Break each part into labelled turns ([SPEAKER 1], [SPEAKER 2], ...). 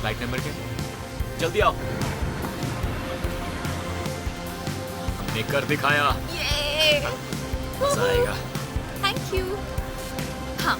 [SPEAKER 1] Flight number क्या है? जल्दी आओ। हमने कर दिखाया।
[SPEAKER 2] ये
[SPEAKER 1] मजा आएगा।
[SPEAKER 2] Thank you. हाँ,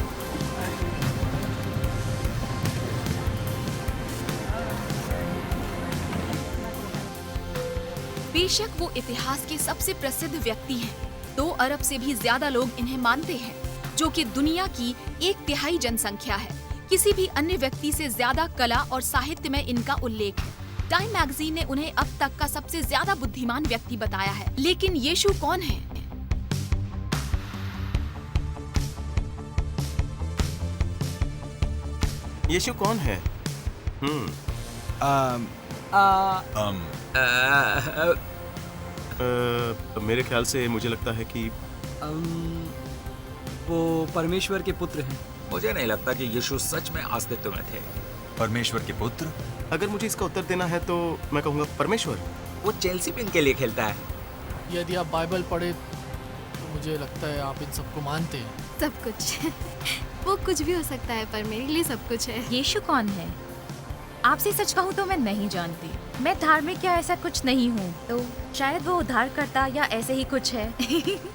[SPEAKER 2] बेशक वो इतिहास के सबसे प्रसिद्ध व्यक्ति हैं, 2 अरब से भी ज्यादा लोग इन्हें मानते हैं, जो कि दुनिया की 1/3 जनसंख्या है। किसी भी अन्य व्यक्ति से ज्यादा कला और साहित्य में इनका उल्लेख है। टाइम मैगजीन ने उन्हें अब तक का सबसे ज्यादा बुद्धिमान व्यक्ति बताया है। लेकिन यीशु कौन है?
[SPEAKER 3] यीशु कौन है? मेरे ख्याल से मुझे लगता है कि
[SPEAKER 4] वो परमेश्वर के पुत्र हैं।
[SPEAKER 5] मुझे नहीं लगता कि यीशु सच में अस्तित्व में थे।
[SPEAKER 6] परमेश्वर के पुत्र?
[SPEAKER 3] अगर मुझे इसका उत्तर देना है तो मैं कहूँगा परमेश्वर।
[SPEAKER 5] वो चेल्सी पिन के लिए खेलता है।
[SPEAKER 7] यदि आप बाइबल पढ़े तो मुझे लगता है आप इन सबको मानते हैं।
[SPEAKER 8] सब कुछ वो कुछ भी हो सकता है, पर मेरे लिए सब कुछ है।
[SPEAKER 2] यीशु कौन है? आपसे सच कहूँ तो मैं नहीं जानती। मैं धार्मिक या ऐसा कुछ नहीं हूँ, तो शायद वो उद्धारकर्ता या ऐसे ही कुछ है।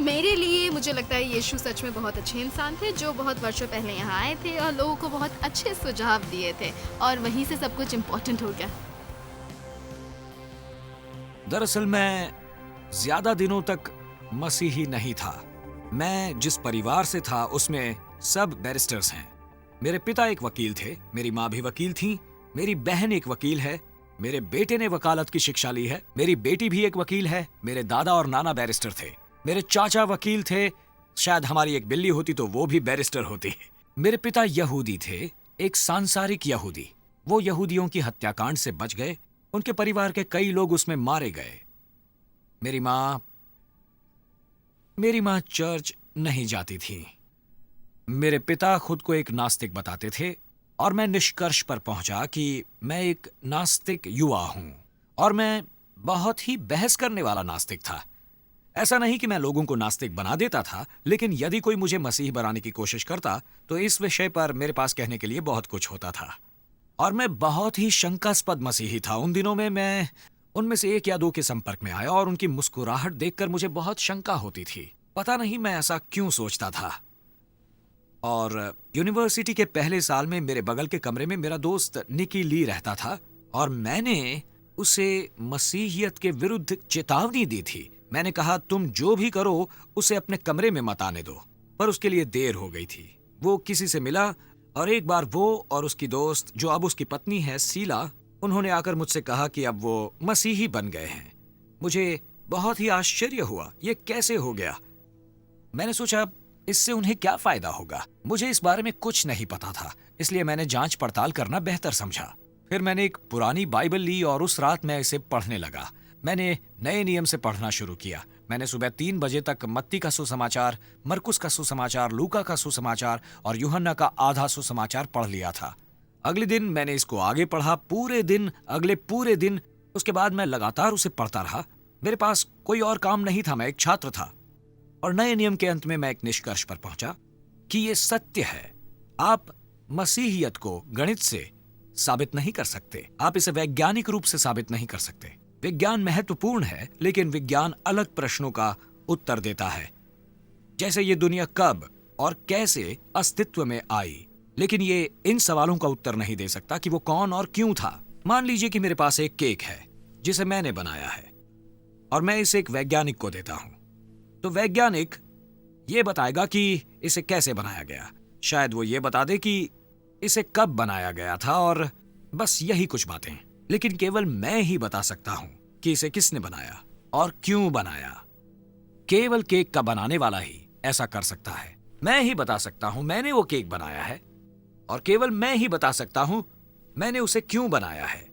[SPEAKER 8] मेरे लिए मुझे लगता है यीशु सच में बहुत अच्छे इंसान थे, जो बहुत वर्षों पहले यहाँ आए थे और लोगों को बहुत अच्छे सुझाव दिए थे, और वहीं से सब कुछ इम्पोर्टेंट हो गया।
[SPEAKER 9] दरअसल मैं ज्यादा दिनों तक मसीही नहीं था। मैं जिस परिवार से था उसमें सब बैरिस्टर्स हैं। मेरे पिता एक वकील थे, मेरी माँ भी वकील थी, मेरी बहन एक वकील है, मेरे बेटे ने वकालत की शिक्षा ली है, मेरी बेटी भी एक वकील है, मेरे दादा और नाना बैरिस्टर थे, मेरे चाचा वकील थे, शायद हमारी एक बिल्ली होती तो वो भी बैरिस्टर होती। मेरे पिता यहूदी थे, एक सांसारिक यहूदी। वो यहूदियों की हत्याकांड से बच गए, उनके परिवार के कई लोग उसमें मारे गए। मेरी माँ चर्च नहीं जाती थी। मेरे पिता खुद को एक नास्तिक बताते थे और मैं निष्कर्ष पर पहुंचा कि मैं एक नास्तिक युवा हूं, और मैं बहुत ही बहस करने वाला नास्तिक था। ऐसा नहीं कि मैं लोगों को नास्तिक बना देता था, लेकिन यदि कोई मुझे मसीह बनाने की कोशिश करता तो इस विषय पर मेरे पास कहने के लिए बहुत कुछ होता था। और मैं बहुत ही शंकास्पद मसीही था। उन दिनों में मैं उनमें से 1 या 2 के संपर्क में आया और उनकी मुस्कुराहट देखकर मुझे बहुत शंका होती थी। पता नहीं मैं ऐसा क्यों सोचता था। और यूनिवर्सिटी के पहले साल में मेरे बगल के कमरे में मेरा दोस्त निकी ली रहता था, और मैंने उसे मसीहियत के विरुद्ध चेतावनी दी थी। मैंने कहा, तुम जो भी करो उसे अपने कमरे में मत आने दो। पर उसके लिए देर हो गई थी। वो किसी से मिला, और एक बार वो और उसकी दोस्त, जो अब उसकी पत्नी है सीला, उन्होंने आकर मुझसे कहा कि अब वो मसीही बन गए हैं। मुझे बहुत ही आश्चर्य हुआ, ये कैसे हो गया। मैंने सोचा इससे उन्हें क्या फायदा होगा। मुझे इस बारे में कुछ नहीं पता था, इसलिए मैंने जांच पड़ताल करना बेहतर समझा। फिर मैंने एक पुरानी बाइबल ली और उस रात मैं इसे पढ़ने लगा। मैंने नए नियम से पढ़ना शुरू किया। मैंने सुबह 3 बजे तक मत्ती का सुसमाचार, मरकुस का सुसमाचार, लूका का सुसमाचार और यूहन्ना का आधा सुसमाचार पढ़ लिया था। अगले दिन मैंने इसको आगे पढ़ा, पूरे दिन, अगले पूरे दिन। उसके बाद मैं लगातार उसे पढ़ता रहा। मेरे पास कोई और काम नहीं था, मैं एक छात्र था। और नए नियम के अंत में मैं एक निष्कर्ष पर पहुंचा कि ये सत्य है, आप मसीहियत को गणित से साबित नहीं कर सकते, आप इसे वैज्ञानिक रूप से साबित नहीं कर सकते। विज्ञान महत्वपूर्ण है, लेकिन विज्ञान अलग प्रश्नों का उत्तर देता है, जैसे ये दुनिया कब और कैसे अस्तित्व में आई, लेकिन ये इन सवालों का उत्तर नहीं दे सकता कि वो कौन और क्यों था। मान लीजिए कि मेरे पास एक केक है जिसे मैंने बनाया है, और मैं इसे एक वैज्ञानिक को देता हूं, तो वैज्ञानिक ये बताएगा कि इसे कैसे बनाया गया। शायद वो ये बता दे कि इसे कब बनाया गया था, और बस यही कुछ बातें। लेकिन केवल मैं ही बता सकता हूं कि इसे किसने बनाया और क्यों बनाया। केवल केक का बनाने वाला ही ऐसा कर सकता है। मैं ही बता सकता हूं मैंने वो केक बनाया है, और केवल मैं ही बता सकता हूं मैंने उसे क्यों बनाया है।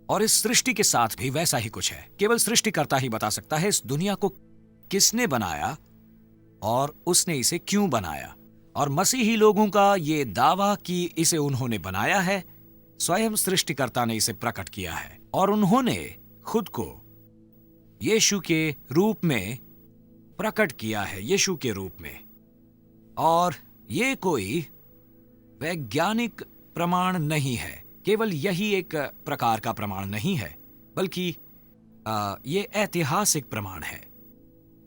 [SPEAKER 9] और इस सृष्टि के साथ भी वैसा ही कुछ है। केवल सृष्टिकर्ता ही बता सकता है इस दुनिया को किसने बनाया और उसने इसे क्यों बनाया। और मसीही लोगों का ये दावा कि इसे उन्होंने बनाया है, स्वयं सृष्टिकर्ता ने इसे प्रकट किया है, और उन्होंने खुद को यीशु के रूप में प्रकट किया है, यीशु के रूप में। और ये कोई वैज्ञानिक प्रमाण नहीं है केवल यही एक प्रकार का प्रमाण नहीं है, बल्कि ये ऐतिहासिक प्रमाण है।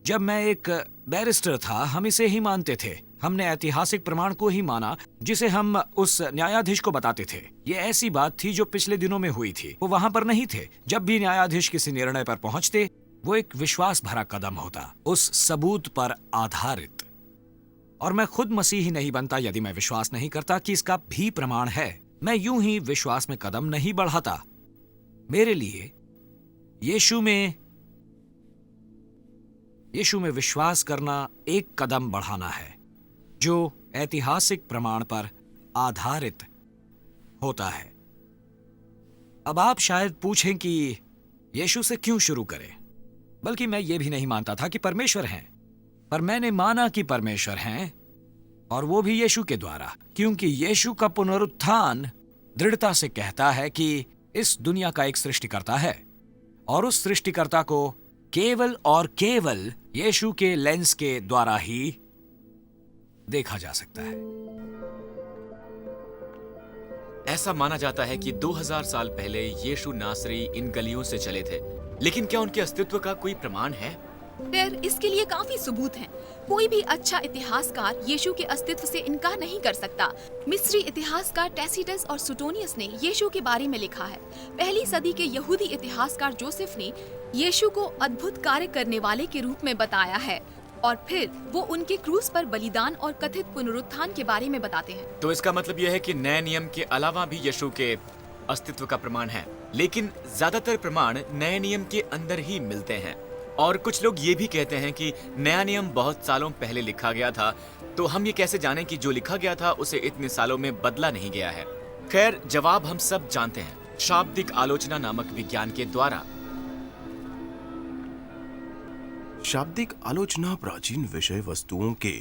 [SPEAKER 9] जब मैं एक बैरिस्टर था, हम इसे ही मानते थे। हमने ऐतिहासिक प्रमाण को ही माना जिसे हम उस न्यायाधीश को बताते थे। ये ऐसी बात थी जो पिछले दिनों में हुई थी। वो वहां पर नहीं थे। जब भी न्यायाधीश किसी निर्णय पर पहुंचते, वो एक विश्वास भरा कदम होता, उस सबूत पर आधारित। और मैं खुद मसीही नहीं बनता यदि मैं विश्वास नहीं करता कि इसका भी प्रमाण है। मैं यूं ही विश्वास में कदम नहीं बढ़ाता। मेरे लिए यीशु में विश्वास करना एक कदम बढ़ाना है जो ऐतिहासिक प्रमाण पर आधारित होता है। अब आप शायद पूछें कि यीशु से क्यों शुरू करें, बल्कि मैं ये भी नहीं मानता था कि परमेश्वर हैं, पर मैंने माना कि परमेश्वर हैं, और वो भी यीशु के द्वारा, क्योंकि यीशु का पुनरुत्थान दृढ़ता से कहता है कि इस दुनिया का एक सृष्टिकर्ता है, और उस सृष्टिकर्ता को केवल और केवल यीशु के लेंस के द्वारा ही देखा जा सकता है।
[SPEAKER 1] ऐसा माना जाता है कि 2000 साल पहले यीशु नासरी इन गलियों से चले थे, लेकिन क्या उनके अस्तित्व का कोई प्रमाण है?
[SPEAKER 2] फिर इसके लिए काफी सबूत हैं। कोई भी अच्छा इतिहासकार यीशु के अस्तित्व से इनकार नहीं कर सकता। मिस्री इतिहासकार टैसिटस और सुटोनियस ने यीशु के बारे में लिखा है। पहली सदी के यहूदी इतिहासकार जोसेफ ने यीशु को अद्भुत कार्य करने वाले के रूप में बताया है, और फिर वो उनके क्रूस पर बलिदान और कथित पुनरुत्थान के बारे में बताते हैं।
[SPEAKER 1] तो इसका मतलब यह है कि नए नियम के अलावा भी यीशु के अस्तित्व का प्रमाण है, लेकिन ज्यादातर प्रमाण नए नियम के अंदर ही मिलते हैं। और कुछ लोग ये भी कहते हैं कि नया नियम बहुत सालों पहले लिखा गया था, तो हम ये कैसे जानें कि जो लिखा गया था उसे इतने सालों में बदला नहीं गया है? खैर, जवाब हम सब जानते हैं, शाब्दिक आलोचना नामक विज्ञान के द्वारा।
[SPEAKER 3] शाब्दिक आलोचना प्राचीन विषय वस्तुओं के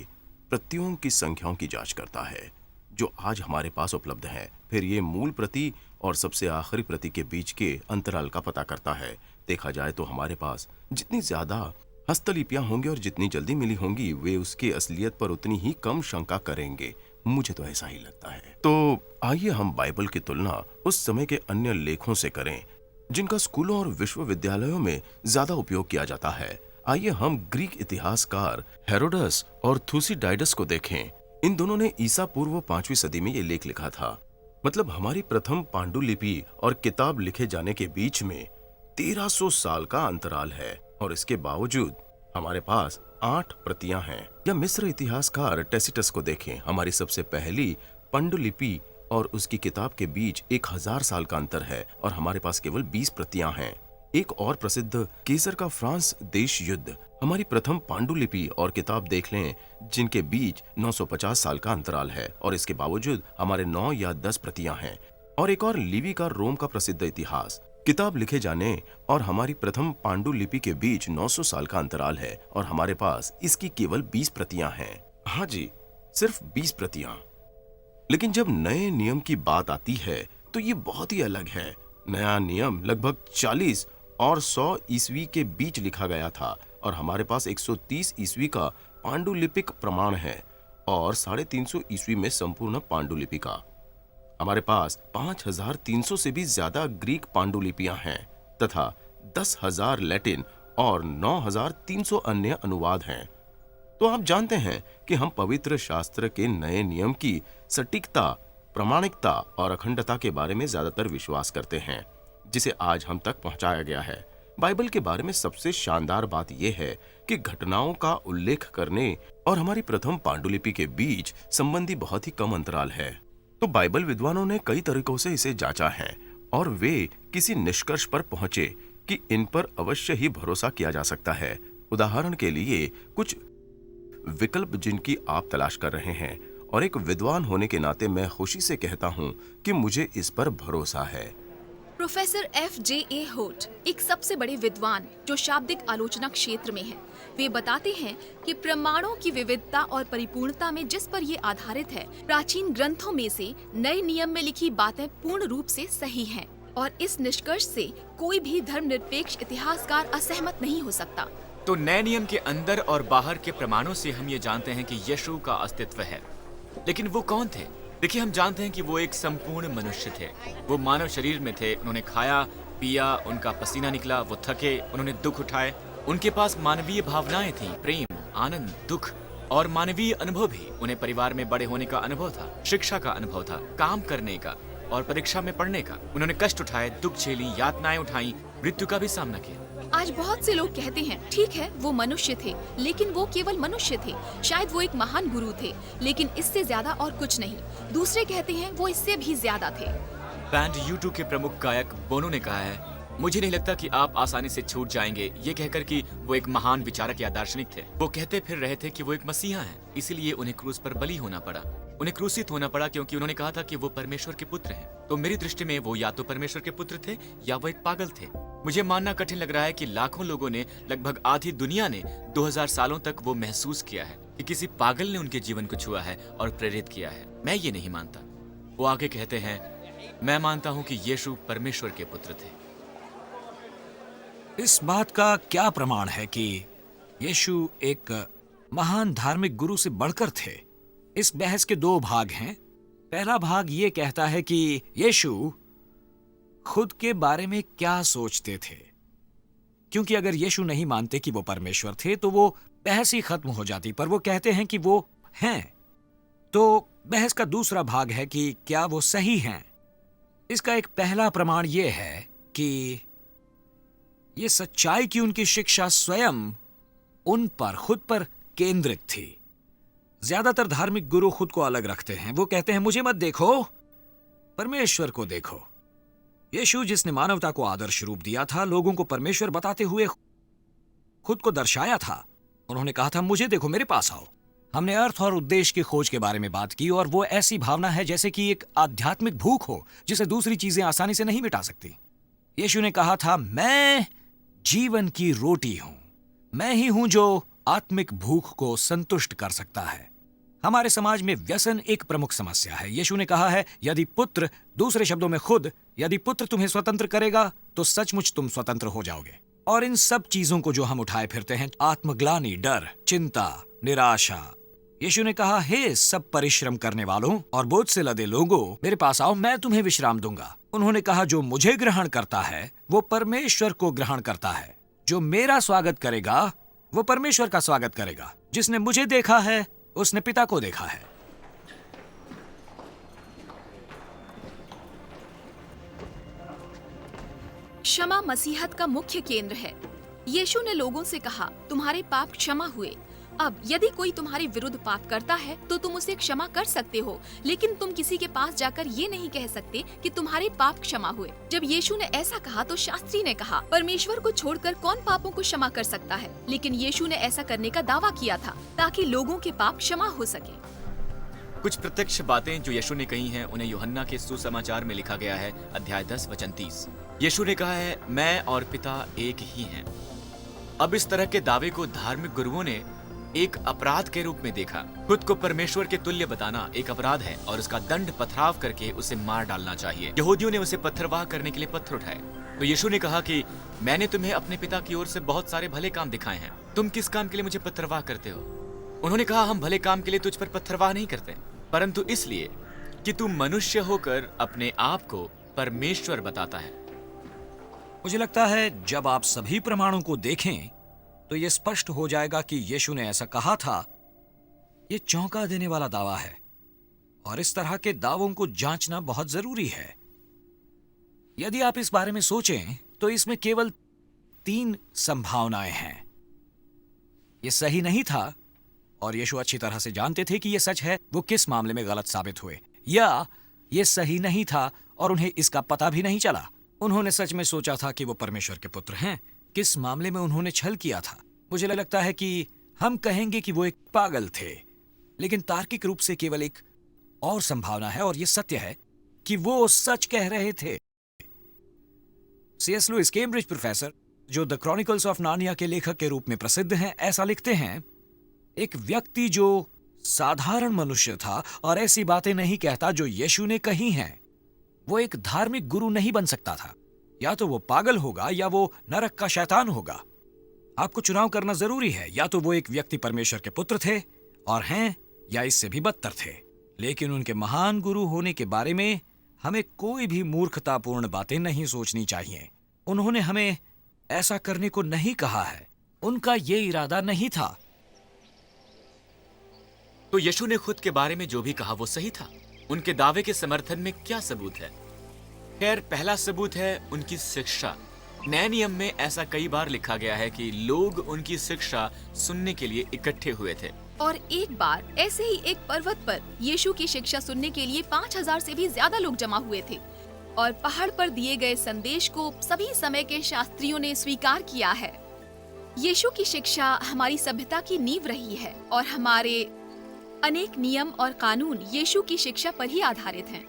[SPEAKER 3] प्रतियों की संख्याओं की जांच करता है जो आज हमारे पास उपलब्ध है। फिर ये मूल प्रति और सबसे आखिरी प्रति के बीच के अंतराल का पता करता है। देखा जाए तो हमारे पास जितनी ज्यादा हस्तलिपियां होंगी और जितनी जल्दी मिली होंगी, वे उसकी असलियत पर उतनी ही कम शंका करेंगे। मुझे तो ऐसा ही लगता है। तो आइए हम बाइबल की तुलना उस समय के अन्य लेखों से करें जिनका स्कूलों और विश्वविद्यालयों में ज्यादा उपयोग किया जाता है। आइए हम ग्रीक इतिहासकार हेरोडस और थुसिडाइडस को देखें। इन दोनों ने ईसा पूर्व 5वीं सदी में ये लेख लिखा था। मतलब हमारी प्रथम पांडुलिपि और किताब लिखे जाने के बीच में 1300 साल का अंतराल है, और इसके बावजूद हमारे पास 8 प्रतियां हैं। या मिस्र इतिहासकार टैसिटस को देखें। हमारी सबसे पहली पांडुलिपि और उसकी किताब के बीच 1000 साल का अंतर है, और हमारे पास केवल 20 प्रतियां हैं। एक और प्रसिद्ध केसर का फ्रांस देश युद्ध हमारी प्रथम पांडुलिपि और किताब देख लें, जिनके बीच 950 साल का अंतराल है, और इसके बावजूद हमारे 9 या 10 प्रतियां हैं। और एक और लिबी का रोम का प्रसिद्ध इतिहास किताब लिखे जाने और हमारी प्रथम पांडुलिपि के बीच 900 साल का अंतराल है, और हमारे पास इसकी केवल 20 प्रतियां हैं। हाँ जी, सिर्फ 20 प्रतियां। लेकिन जब नए नियम की बात आती है तो ये बहुत ही अलग है। नया नियम लगभग 40 और 100 ईस्वी के बीच लिखा गया था, और हमारे पास 130 ईस्वी का पांडुलिपिक प्रमाण है, और 350 ईस्वी में संपूर्ण पांडुलिपि का। हमारे पास 5300 से भी ज्यादा ग्रीक पांडुलिपियां हैं, तथा 10,000 लैटिन और 9,300 अन्य अनुवाद हैं। तो आप जानते हैं कि हम पवित्र शास्त्र के नए नियम की सटीकता, प्रामाणिकता और अखंडता के बारे में ज्यादातर विश्वास करते हैं, जिसे आज हम तक पहुंचाया गया है। बाइबल के बारे में सबसे शानदार बात यह है कि घटनाओं का उल्लेख करने और हमारी प्रथम पांडुलिपि के बीच संबंधी बहुत ही कम अंतराल है। तो बाइबल विद्वानों ने कई तरीकों से इसे जांचा है, और वे किसी निष्कर्ष पर पहुंचे कि इन पर अवश्य ही भरोसा किया जा सकता है। उदाहरण के लिए कुछ विकल्प जिनकी आप तलाश कर रहे हैं, और एक विद्वान होने के नाते मैं खुशी से कहता हूं कि मुझे इस पर भरोसा है।
[SPEAKER 2] Professor F.J.A. होट एक सबसे बड़े विद्वान जो शाब्दिक आलोचना क्षेत्र में है, वे बताते हैं कि प्रमाणों की विविधता और परिपूर्णता में जिस पर ये आधारित है, प्राचीन ग्रंथों में से नए नियम में लिखी बातें पूर्ण रूप से सही हैं, और इस निष्कर्ष से कोई भी धर्मनिरपेक्ष इतिहासकार असहमत नहीं हो सकता।
[SPEAKER 1] तो नए नियम के अंदर और बाहर के प्रमाणों से हम ये जानते हैं कि यीशु का अस्तित्व है, लेकिन वो कौन थे? देखिए, हम जानते हैं कि वो एक संपूर्ण मनुष्य थे। वो मानव शरीर में थे। उन्होंने खाया, पिया, उनका पसीना निकला, वो थके, उन्होंने दुख उठाए। उनके पास मानवीय भावनाएं थीं, प्रेम, आनंद, दुख और मानवीय अनुभव भी। उन्हें परिवार में बड़े होने का अनुभव था, शिक्षा का अनुभव था, काम करने का और परीक्षा में पढ़ने का। उन्होंने कष्ट उठाए, दुख झेली, यातनाएं उठाई, मृत्यु का भी सामना किया।
[SPEAKER 2] आज बहुत से लोग कहते हैं, ठीक है वो मनुष्य थे, लेकिन वो केवल मनुष्य थे। शायद वो एक महान गुरु थे, लेकिन इससे ज्यादा और कुछ नहीं। दूसरे कहते हैं वो इससे भी ज्यादा थे।
[SPEAKER 1] बैंड U2 के प्रमुख गायक बोनो ने कहा है, मुझे नहीं लगता कि आप आसानी से छूट जाएंगे, ये कहकर कि वो एक महान विचारक या दार्शनिक थे। वो कहते फिर रहे थे कि वो एक मसीहा हैं, इसीलिए उन्हें क्रूस पर बलि होना पड़ा। उन्हें क्रूसित होना पड़ा क्योंकि उन्होंने कहा था कि वो परमेश्वर के पुत्र हैं। तो मेरी दृष्टि में वो या तो परमेश्वर के पुत्र थे या वो एक पागल थे। मुझे मानना कठिन लग रहा है कि लाखों लोगों ने, लगभग आधी दुनिया ने 2000 सालों तक वो महसूस किया है कि किसी पागल ने उनके जीवन को छुआ है और प्रेरित किया है। मैं ये नहीं मानता। वो आगे कहते हैं, मैं मानता हूँ कि यीशु परमेश्वर के पुत्र थे।
[SPEAKER 9] इस बात का क्या प्रमाण है कि यीशु एक महान धार्मिक गुरु से बढ़कर थे? इस बहस के दो भाग हैं। पहला भाग ये कहता है कि यीशु खुद के बारे में क्या सोचते थे, क्योंकि अगर यीशु नहीं मानते कि वो परमेश्वर थे तो वो बहस ही खत्म हो जाती, पर वो कहते हैं कि वो हैं। तो बहस का दूसरा भाग है कि क्या वो सही हैं। इसका एक पहला प्रमाण ये है कि ये सच्चाई की उनकी शिक्षा स्वयं उन पर, खुद पर केंद्रित थी। ज्यादातर धार्मिक गुरु खुद को अलग रखते हैं। वो कहते हैं, मुझे मत देखो, परमेश्वर को देखो। यीशु, जिसने मानवता को आदर्श रूप दिया था, लोगों को परमेश्वर बताते हुए खुद को दर्शाया था। उन्होंने कहा था, मुझे देखो, मेरे पास आओ। हमने अर्थ और उद्देश्य की खोज के बारे में बात की, और वो ऐसी भावना है जैसे कि एक आध्यात्मिक भूख हो जिसे दूसरी चीजें आसानी से नहीं मिटा सकती। यीशु ने कहा था, मैं जीवन की रोटी हूं। मैं ही हूं जो आत्मिक भूख को संतुष्ट कर सकता है। हमारे समाज में व्यसन एक प्रमुख समस्या है। यीशु ने कहा है, यदि पुत्र, दूसरे शब्दों में खुद, यदि पुत्र तुम्हें स्वतंत्र करेगा तो सचमुच तुम स्वतंत्र हो जाओगे। और इन सब चीजों को जो हम उठाए फिरते हैं, आत्मग्लानि, डर, चिंता, निराशा, यीशु ने कहा, हे सब परिश्रम करने वालों और बोझ से लदे लोगों, मेरे पास आओ, मैं तुम्हें विश्राम दूंगा। उन्होंने कहा, जो मुझे ग्रहण करता है वो परमेश्वर को ग्रहण करता है। जो मेरा स्वागत करेगा वो परमेश्वर का स्वागत करेगा। जिसने मुझे देखा है उसने पिता को देखा है।
[SPEAKER 2] क्षमा मसीहत का मुख्य केंद्र है। यीशु ने लोगों से कहा, तुम्हारे पाप क्षमा हुए। अब यदि कोई तुम्हारे विरुद्ध पाप करता है तो तुम उसे क्षमा कर सकते हो, लेकिन तुम किसी के पास जाकर ये नहीं कह सकते कि तुम्हारे पाप क्षमा हुए। जब यीशु ने ऐसा कहा तो शास्त्री ने कहा, परमेश्वर को छोड़कर कौन पापों को क्षमा कर सकता है? लेकिन यीशु ने ऐसा करने का दावा किया था ताकि लोगों के पाप क्षमा हो सके।
[SPEAKER 1] कुछ प्रत्यक्ष बातें जो यीशु ने कही हैं, उन्हें यूहन्ना के सुसमाचार में लिखा गया है, अध्याय 10 वचन 30। यीशु ने कहा है, मैं और पिता एक ही हैं। अब इस तरह के दावे को धार्मिक गुरुओं ने एक अपराध के रूप में देखा। खुद को परमेश्वर के तुल्य बताना एक अपराध है और उसका दंड पथराव करके उसे मार डालना चाहिए। यहूदियों ने उसे पत्थरवाह करने के लिए पत्थर उठाए। तो यीशु ने कहा कि मैंने तुम्हें अपने पिता की ओर से बहुत सारे भले काम दिखाए हैं, तुम किस काम के लिए मुझे पत्थरवाह करते हो? उन्होंने कहा, हम भले काम के लिए तुझ पर पत्थरवाह नहीं करते, परंतु इसलिए कि तू मनुष्य होकर अपने आप को परमेश्वर बताता है।
[SPEAKER 9] मुझे लगता है जब आप सभी प्रमाणों को देखें तो यह स्पष्ट हो जाएगा कि यीशु ने ऐसा कहा था। यह चौंका देने वाला दावा है और इस तरह के दावों को जांचना बहुत जरूरी है। यदि आप इस बारे में सोचें तो इसमें केवल 3 संभावनाएं हैं। यह सही नहीं था और यीशु अच्छी तरह से जानते थे कि यह सच है। वो किस मामले में गलत साबित हुए, या यह सही नहीं था और उन्हें इसका पता भी नहीं चला। उन्होंने सच में सोचा था कि वो परमेश्वर के पुत्र हैं। किस मामले में उन्होंने छल किया था? मुझे लगता है कि हम कहेंगे कि वो एक पागल थे, लेकिन तार्किक रूप से केवल एक और संभावना है और यह सत्य है कि वो सच कह रहे थे। C.S. लुइस, कैम्ब्रिज प्रोफेसर जो द क्रॉनिकल्स ऑफ नार्निया के लेखक के रूप में प्रसिद्ध हैं, ऐसा लिखते हैं, एक व्यक्ति जो साधारण मनुष्य था और ऐसी बातें नहीं कहता जो यीशु ने कही हैं, वो एक धार्मिक गुरु नहीं बन सकता था। या तो वो पागल होगा या वो नरक का शैतान होगा। आपको चुनाव करना जरूरी है। या तो वो एक व्यक्ति परमेश्वर के पुत्र थे और हैं, या इससे भी बदतर थे। लेकिन उनके महान गुरु होने के बारे में हमें कोई भी मूर्खतापूर्ण बातें नहीं सोचनी चाहिए। उन्होंने हमें ऐसा करने को नहीं कहा है, उनका ये इरादा नहीं था।
[SPEAKER 1] तो यीशु ने खुद के बारे में जो भी कहा वो सही था। उनके दावे के समर्थन में क्या सबूत है? खैर, पहला सबूत है उनकी शिक्षा। नए नियम में ऐसा कई बार लिखा गया है कि लोग उनकी शिक्षा सुनने के लिए इकट्ठे हुए थे।
[SPEAKER 2] और एक बार ऐसे ही एक पर्वत पर यीशु की शिक्षा सुनने के लिए 5000 से भी ज्यादा लोग जमा हुए थे और पहाड़ पर दिए गए संदेश को सभी समय के शास्त्रियों ने स्वीकार किया है। यीशु की शिक्षा हमारी सभ्यता की नींव रही है और हमारे अनेक नियम और कानून यीशु की शिक्षा पर ही आधारित हैं।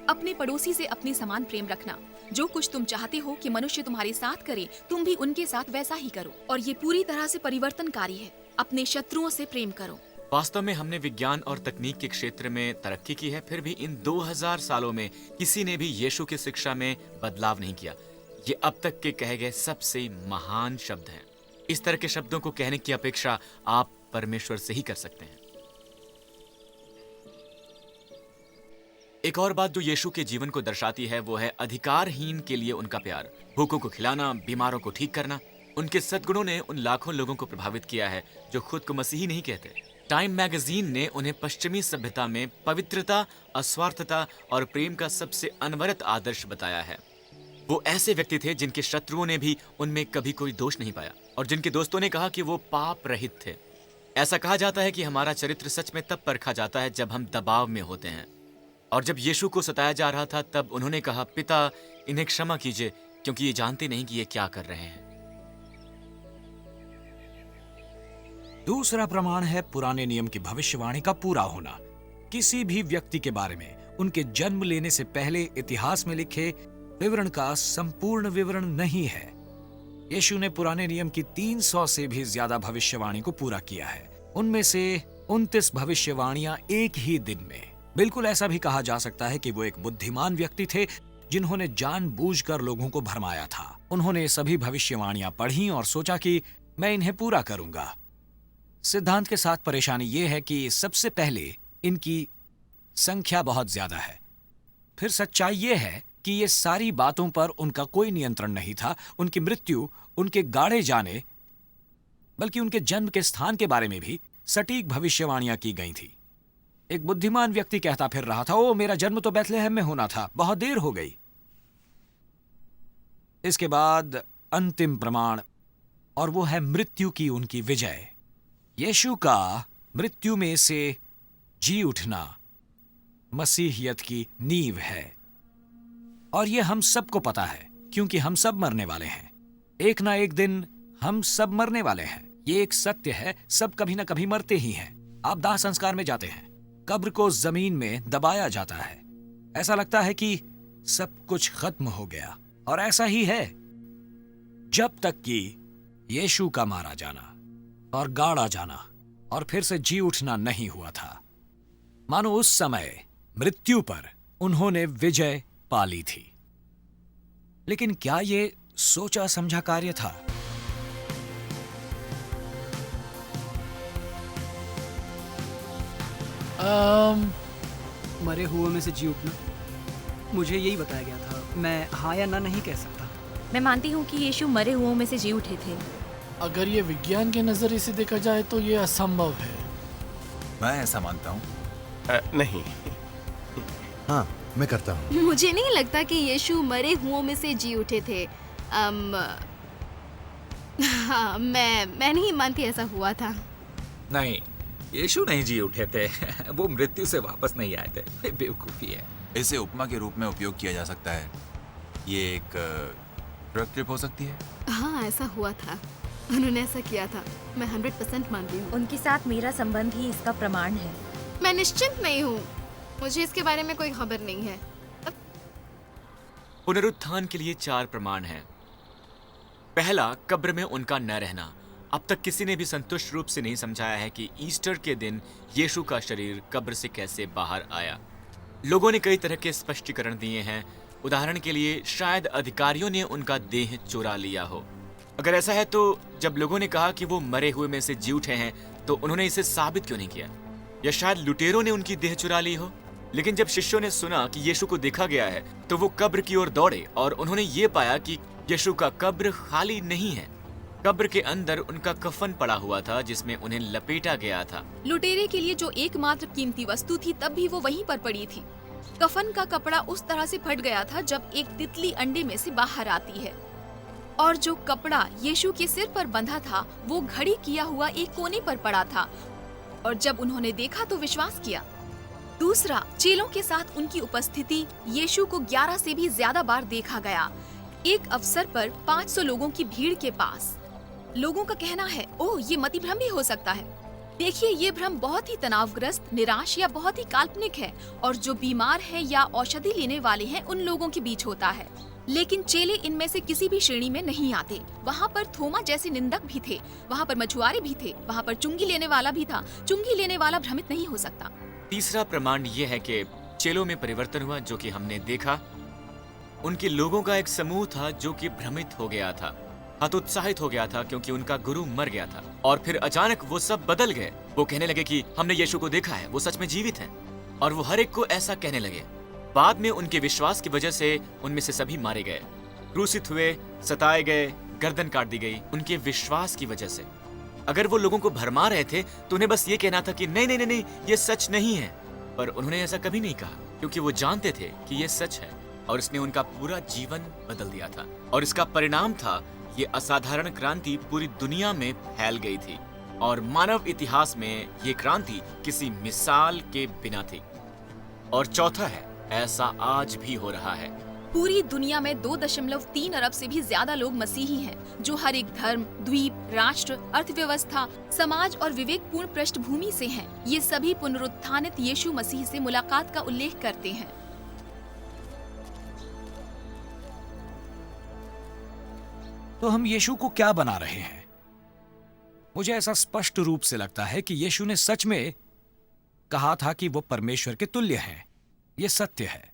[SPEAKER 2] अपने पड़ोसी से अपने समान प्रेम रखना। जो कुछ तुम चाहते हो कि मनुष्य तुम्हारे साथ करे, तुम भी उनके साथ वैसा ही करो। और ये पूरी तरह से परिवर्तनकारी है। अपने शत्रुओं से प्रेम करो।
[SPEAKER 1] वास्तव में हमने विज्ञान और तकनीक के क्षेत्र में तरक्की की है, फिर भी इन 2000 सालों में किसी ने भी यीशु की शिक्षा में बदलाव नहीं किया। ये अब तक के कहे गए सबसे महान शब्द हैं। इस तरह के शब्दों को कहने की अपेक्षा आप परमेश्वर से ही कर सकते हैं। एक और बात जो यीशु के जीवन को दर्शाती है वो है अधिकारहीन के लिए उनका प्यार। भूखों को खिलाना, बीमारों को ठीक करना। उनके सद्गुणों ने उन लाखों लोगों को प्रभावित किया है जो खुद को मसीही नहीं कहते। टाइम मैगजीन ने उन्हें पश्चिमी सभ्यता में पवित्रता, अस्वार्थता और प्रेम का सबसे अनवरत आदर्श बताया है। वो ऐसे व्यक्ति थे जिनके शत्रुओं ने भी उनमें कभी कोई दोष नहीं पाया और जिनके दोस्तों ने कहा कि वो पाप रहित थे। ऐसा कहा जाता है कि हमारा चरित्र सच में तब परखा जाता है जब हम दबाव में होते हैं। और जब यीशु को सताया जा रहा था तब उन्होंने कहा, पिता, इन्हें क्षमा कीजिए क्योंकि ये जानते नहीं कि ये क्या कर रहे हैं।
[SPEAKER 9] दूसरा प्रमाण है पुराने नियम की भविष्यवाणी का पूरा होना। किसी भी व्यक्ति के बारे में उनके जन्म लेने से पहले इतिहास में लिखे विवरण का संपूर्ण विवरण नहीं है। यीशु ने पुराने नियम की 300 से भी ज्यादा भविष्यवाणी को पूरा किया है। उनमें से 29 भविष्यवाणियां एक ही दिन में। बिल्कुल ऐसा भी कहा जा सकता है कि वो एक बुद्धिमान व्यक्ति थे जिन्होंने जानबूझकर लोगों को भरमाया था। उन्होंने सभी भविष्यवाणियां पढ़ी और सोचा कि मैं इन्हें पूरा करूंगा। सिद्धांत के साथ परेशानी यह है कि सबसे पहले इनकी संख्या बहुत ज्यादा है। फिर सच्चाई यह है कि ये सारी बातों पर उनका कोई नियंत्रण नहीं था। उनकी मृत्यु, उनके गाड़े जाने, बल्कि उनके जन्म के स्थान के बारे में भी सटीक भविष्यवाणियां की गई थी। एक बुद्धिमान व्यक्ति कहता फिर रहा था, ओ मेरा जन्म तो बैतलहम में होना था, बहुत देर हो गई। इसके बाद अंतिम प्रमाण, और वो है मृत्यु की उनकी विजय। यीशु का मृत्यु में से जी उठना मसीहियत की नींव है और ये हम सबको पता है क्योंकि हम सब मरने वाले हैं। एक ना एक दिन हम सब मरने वाले हैं। ये एक सत्य है, सब कभी ना कभी मरते ही हैं। आप दाह संस्कार में जाते हैं, कब्र को जमीन में दबाया जाता है, ऐसा लगता है कि सब कुछ खत्म हो गया। और ऐसा ही है जब तक कि यीशु का मारा जाना और गाड़ा जाना और फिर से जी उठना नहीं हुआ था। मानो उस समय मृत्यु पर उन्होंने विजय पा ली थी। लेकिन क्या ये सोचा समझा कार्य था?
[SPEAKER 4] मरे हुओं में से जी उठना, मुझे यही बताया गया था। मैं हाँ या ना नहीं कह सकता।
[SPEAKER 6] मैं मानती हूँ कि यीशु मरे हुओं में से जी उठे थे।
[SPEAKER 7] अगर ये विज्ञान के नजरिए से देखा जाए तो ये असंभव है।
[SPEAKER 10] मैं ऐसा मानता हूँ।
[SPEAKER 3] नहीं।
[SPEAKER 10] हाँ, मैं करता हूँ।
[SPEAKER 8] मुझे नहीं लगता कि यीशु मरे हुओं में से जी उठे थे। हाँ, मैं नहीं मानती ऐसा हुआ था।
[SPEAKER 5] नहीं, यीशु नहीं जी उठे थे। वो मृत्यु से वापस नहीं आए थे। ये बेवकूफी है।
[SPEAKER 10] इसे उपमा के रूप में उपयोग किया जा सकता है। ये एक ट्रक ट्रिप हो सकती है।
[SPEAKER 8] हाँ, ऐसा हुआ था। उन्होंने ऐसा किया था। मैं 100% मानती हूँ।
[SPEAKER 6] उनके साथ मेरा संबंध ही इसका प्रमाण है।
[SPEAKER 8] मैं निश्चिंत नहीं हूँ, मुझे इसके बारे में कोई खबर नहीं है।
[SPEAKER 1] पुनरुत्थान के लिए 4 प्रमाण हैं। पहला, कब्र में उनका न रहना। अब तक किसी ने भी संतुष्ट रूप से नहीं समझाया है कि ईस्टर के दिन यीशु का शरीर कब्र से कैसे बाहर आया। लोगों ने कई तरह के स्पष्टीकरण दिए हैं। उदाहरण के लिए, शायद अधिकारियों ने उनका देह चुरा लिया हो। अगर ऐसा है तो जब लोगों ने कहा कि वो मरे हुए में से जी उठे हैं तो उन्होंने इसे साबित क्यों नहीं किया? या शायद लुटेरों ने उनकी देह चुरा ली हो। लेकिन जब शिष्यों ने सुना कि यीशु को देखा गया है तो वो कब्र की ओर दौड़े और उन्होंने ये पाया कि यीशु का कब्र खाली नहीं है। कब्र के अंदर उनका कफन पड़ा हुआ था जिसमें उन्हें लपेटा गया था।
[SPEAKER 2] लुटेरे के लिए जो एकमात्र कीमती वस्तु थी तब भी वो वहीं पर पड़ी थी। कफन का कपड़ा उस तरह से फट गया था जब एक तितली अंडे में से बाहर आती है, और जो कपड़ा यीशु के सिर पर बंधा था वो घड़ी किया हुआ एक कोने पर पड़ा था, और जब उन्होंने देखा तो विश्वास किया। दूसरा, चेलों के साथ उनकी उपस्थिति। यीशु को 11 से भी ज्यादा बार देखा गया। एक अवसर पर 500 लोगों की भीड़ के पास। लोगों का कहना है, ओह ये मति भ्रम भी हो सकता है। देखिए, ये भ्रम बहुत ही तनावग्रस्त, निराश या बहुत ही काल्पनिक है और जो बीमार है या औषधि लेने वाले हैं उन लोगों के बीच होता है। लेकिन चेले इनमें से किसी भी श्रेणी में नहीं आते। वहाँ पर थोमा जैसे निंदक भी थे, वहाँ पर मछुआरे भी थे, वहाँ पर चुंगी लेने वाला भी था। चुंगी लेने वाला भ्रमित नहीं हो सकता।
[SPEAKER 1] तीसरा प्रमाण ये है कि चेलों में परिवर्तन हुआ जो कि हमने देखा। उनके लोगों का एक समूह था जो कि भ्रमित हो गया था, हतोत्साहित हो गया था क्योंकि उनका गुरु मर गया था। और फिर अचानक वो सब बदल गए। वो कहने लगे कि हमने यीशु को देखा है, वो सच में जीवित हैं। और वो हर एक को ऐसा कहने लगे। बाद में उनके विश्वास की वजह से उनमें से सभी मारे गए, क्रूसित हुए, सताए गए, गर्दन काट दी गई उनके विश्वास की वजह से। अगर वो लोगों को भरमा रहे थे तो उन्हें बस ये कहना था कि नहीं नहीं नहीं नहीं, ये सच नहीं है। पर उन्होंने ऐसा कभी नहीं कहा क्योंकि वो जानते थे कि ये सच है और इसने उनका पूरा जीवन बदल दिया था। और इसका परिणाम था ये असाधारण क्रांति पूरी दुनिया में फैल गई थी और मानव इतिहास में ये क्रांति किसी मिसाल के बिना थी। और चौथा है, ऐसा आज भी हो रहा है।
[SPEAKER 2] पूरी दुनिया में 2.3 अरब से भी ज्यादा लोग मसीही हैं, जो हर एक धर्म, द्वीप, राष्ट्र, अर्थव्यवस्था, समाज और विवेकपूर्ण पृष्ठभूमि से हैं। ये सभी पुनरुत्थानित यीशु मसीह से मुलाकात का उल्लेख करते हैं।
[SPEAKER 9] तो हम यीशु को क्या बना रहे हैं? मुझे ऐसा स्पष्ट रूप से लगता है कि यीशु ने सच में कहा था कि वो परमेश्वर के तुल्य हैं। ये सत्य है।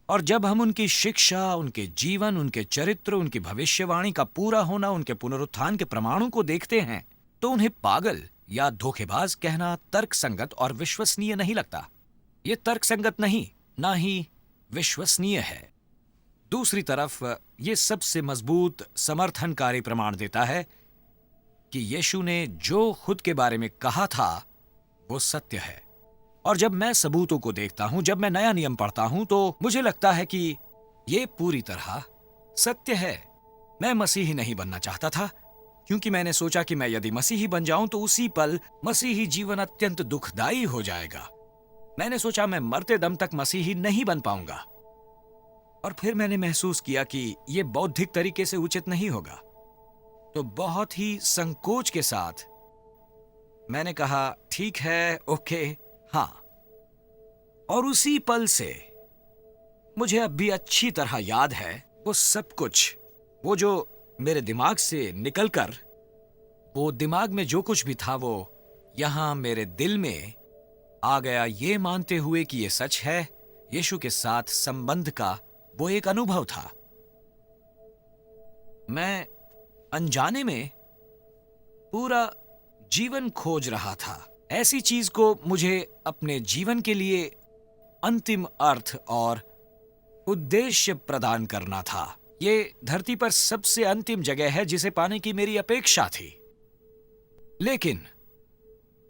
[SPEAKER 9] और जब हम उनकी शिक्षा, उनके जीवन, उनके चरित्र, उनकी भविष्यवाणी का पूरा होना, उनके पुनरुत्थान के प्रमाणों को देखते हैं तो उन्हें पागल या धोखेबाज कहना तर्कसंगत और विश्वसनीय नहीं लगता। ये तर्कसंगत नहीं, ना ही विश्वसनीय है। दूसरी तरफ ये सबसे मजबूत समर्थनकारी प्रमाण देता है कि यीशु ने जो खुद के बारे में कहा था वो सत्य है। और जब मैं सबूतों को देखता हूं, जब मैं नया नियम पढ़ता हूं, तो मुझे लगता है कि ये पूरी तरह सत्य है। मैं मसीही नहीं बनना चाहता था क्योंकि मैंने सोचा कि मैं यदि मसीही बन जाऊं तो उसी पल मसीही जीवन अत्यंत दुखदाई हो जाएगा। मैंने सोचा मैं मरते दम तक मसीही नहीं बन पाऊंगा। और फिर मैंने महसूस किया कि यह बौद्धिक तरीके से उचित नहीं होगा। तो बहुत ही संकोच के साथ मैंने कहा, ठीक है, ओके, हाँ। और उसी पल से मुझे अब भी अच्छी तरह याद है वो सब कुछ, वो जो मेरे दिमाग से निकलकर, वो दिमाग में जो कुछ भी था वो यहां मेरे दिल में आ गया, ये मानते हुए कि ये सच है। यीशु के साथ संबंध का वो एक अनुभव था। मैं अनजाने में पूरा जीवन खोज रहा था। ऐसी चीज को मुझे अपने जीवन के लिए अंतिम अर्थ और उद्देश्य प्रदान करना था। ये धरती पर सबसे अंतिम जगह है जिसे पाने की मेरी अपेक्षा थी। लेकिन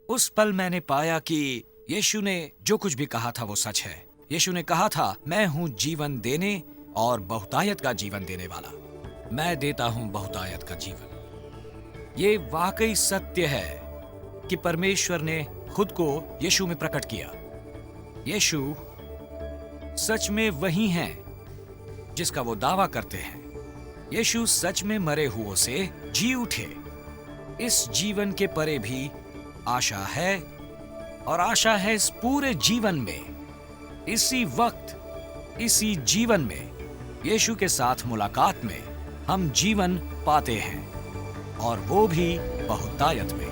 [SPEAKER 9] उस पल मैंने पाया कि यीशु ने जो कुछ भी कहा था वो सच है। यीशु ने कहा था, मैं हूं जीवन देने और बहुतायत का जीवन देने वाला। मैं देता हूं बहुतायत का जीवन। ये वाकई सत्य है कि परमेश्वर ने खुद को यीशु में प्रकट किया। यीशु सच में वही हैं जिसका वो दावा करते हैं। यीशु सच में मरे हुओं से जी उठे। इस जीवन के परे भी आशा है, और आशा है इस पूरे जीवन में, इसी वक्त, इसी जीवन में यीशु के साथ मुलाकात में हम जीवन पाते हैं, और वो भी बहुतायत में।